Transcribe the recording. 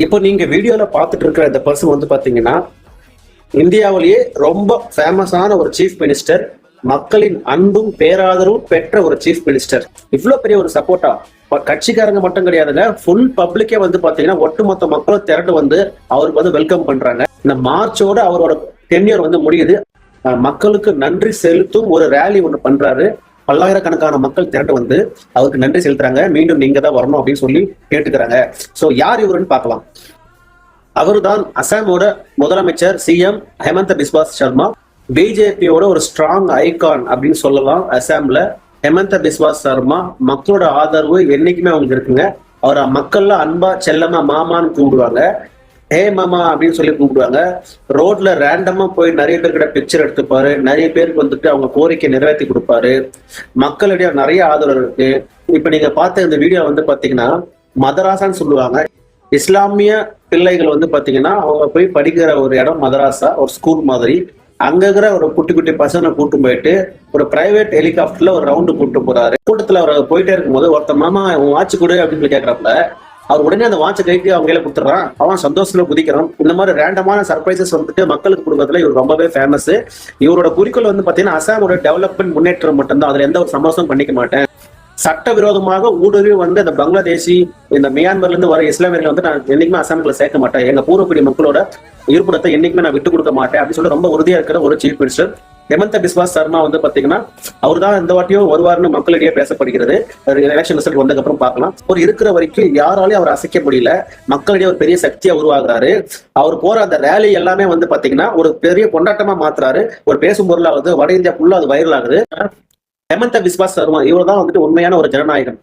இப்போ நீங்க வீடியோல பார்த்துட்டு இருக்கிற இந்த பர்சன் வந்து பாத்தீங்கன்னா இந்தியாவிலேயே ரொம்ப ஃபேமஸான ஒரு சீஃப் மினிஸ்டர், மக்களின் அன்பும் பேராதரவும் பெற்ற ஒரு சீஃப் மினிஸ்டர். இவ்வளவு பெரிய ஒரு சப்போர்ட்டா கட்சிக்காரங்க மட்டும் கிடையாதுங்க, ஃபுல் பப்ளிக்கே வந்து பாத்தீங்கன்னா ஒட்டுமொத்த மக்களும் திரண்டு வந்து அவருக்கு வந்து வெல்கம் பண்றாங்க. இந்த மார்ச்சோட அவரோட டென்யூர் வந்து முடியுது. மக்களுக்கு நன்றி செலுத்தும் ஒரு ரேலி ஒன்று பண்றாரு. பல்லாயிரக்கணக்கான மக்கள் திரண்டு வந்து அவருக்கு நன்றி செலுத்துறாங்க. மீண்டும் நீங்க தான் வரணும் அப்படின்னு சொல்லி கேட்டுக்கிறாங்க. சோ யார் இவருன்னு பார்க்கலாம். அவர்தான் அசாமோட முதலமைச்சர் சிஎம் ஹெமந்த பிஸ்வா சர்மா. பிஜேபியோட ஒரு ஸ்ட்ராங் ஐகான் அப்படின்னு சொல்லலாம். அசாம்ல ஹெமந்த பிஸ்வா சர்மா மக்களோட ஆதரவு என்னைக்குமே அவங்களுக்கு இருக்குங்க. அவரை மக்கள்ல அன்பா செல்லமா மாமான்னு கூப்பிடுவாங்க. ஹே மாமா அப்படின்னு சொல்லி கூப்பிடுவாங்க. ரோட்ல ரேண்டமா போய் நிறைய பேர்கிட்ட பிக்சர் எடுத்துப்பாரு. நிறைய பேருக்கு வந்துட்டு அவங்க கோரிக்கை நிறைவேற்றி கொடுப்பாரு. மக்களிடையே நிறைய ஆதரவு இருக்கு. இப்ப நீங்க பார்த்த இந்த வீடியோ வந்து பாத்தீங்கன்னா மதராசான்னு சொல்லுவாங்க. இஸ்லாமிய பிள்ளைகள் வந்து பாத்தீங்கன்னா அவங்க போய் படிக்கிற ஒரு இடம் மதராசா, ஒரு ஸ்கூல் மாதிரி. அங்க இருக்கிற ஒரு குட்டி குட்டி பசங்களை கூட்டு போயிட்டு ஒரு பிரைவேட் ஹெலிகாப்டர்ல ஒரு ரவுண்டு கூட்டு போறாரு. கூட்டத்துல அவர் போயிட்டே இருக்கும்போது ஒருத்த மாமா வாட்ச் கொடு அப்படின்னு சொல்லி கேட்கறப்ப அவர் உடனே அந்த வாட்சை கைக்கு அவங்க கையில கொடுத்துறான். அவன் சந்தோஷத்துல குதிக்கிறான். இந்த மாதிரி ரேண்டமான சர்ப்ரைசஸ் வந்துட்டு மக்களுக்கு கொடுக்கறதுல இவர் ரொம்பவே ஃபேமஸ். இவரோட குறிக்கோள் வந்து பாத்தீங்கன்னா அசாமோட டெவலப்மெண்ட், முன்னேற்றம் மட்டும்தான். அதுல எந்த ஒரு சமரசம் பண்ணிக்க மாட்டேன். சட்டவிரோதமாக ஊடுருவி வந்து இந்த பங்களாதேசி, இந்த மியான்மர்ல இருந்து வர இஸ்லாமியர்கள் வந்து நான் என்னைக்குமே அசாமுக்குள்ள சேர்க்க மாட்டேன். எங்க பூர்வக்குடி மக்களோட இருப்பிடத்தை என்னைக்குமே நான் விட்டு கொடுக்க மாட்டேன் அப்படின்னு சொல்லி ரொம்ப உறுதியா இருக்கிற ஒரு சீஃப் மினிஸ்டர் ஹெமந்த பிஸ்வா சர்மா வந்து பாத்தீங்கன்னா அவர் தான் இந்த வாட்டியும் வருவார்னு மக்களிடையே பேசப்படுகிறது. எலெக்ஷன் ரிசல்ட் வந்ததுக்கு அப்புறம் பார்க்கலாம். அவர் இருக்கிற வரைக்கும் யாராலையும் அவர் அசைக்க முடியல. மக்களிடையே ஒரு பெரிய சக்தியா உருவாகிறாரு. அவர் போற அந்த ரேலி எல்லாமே வந்து பாத்தீங்கன்னா ஒரு பெரிய கொண்டாட்டமா மாத்துறாரு. ஒரு பேசும் பொருளாகுது. வட இந்தியா ஃபுல்லா அது வைரல் ஆகுது. ஹெமந்த பிஸ்வா சர்மா இவர் தான் வந்துட்டு உண்மையான ஒரு ஜனநாயகன்.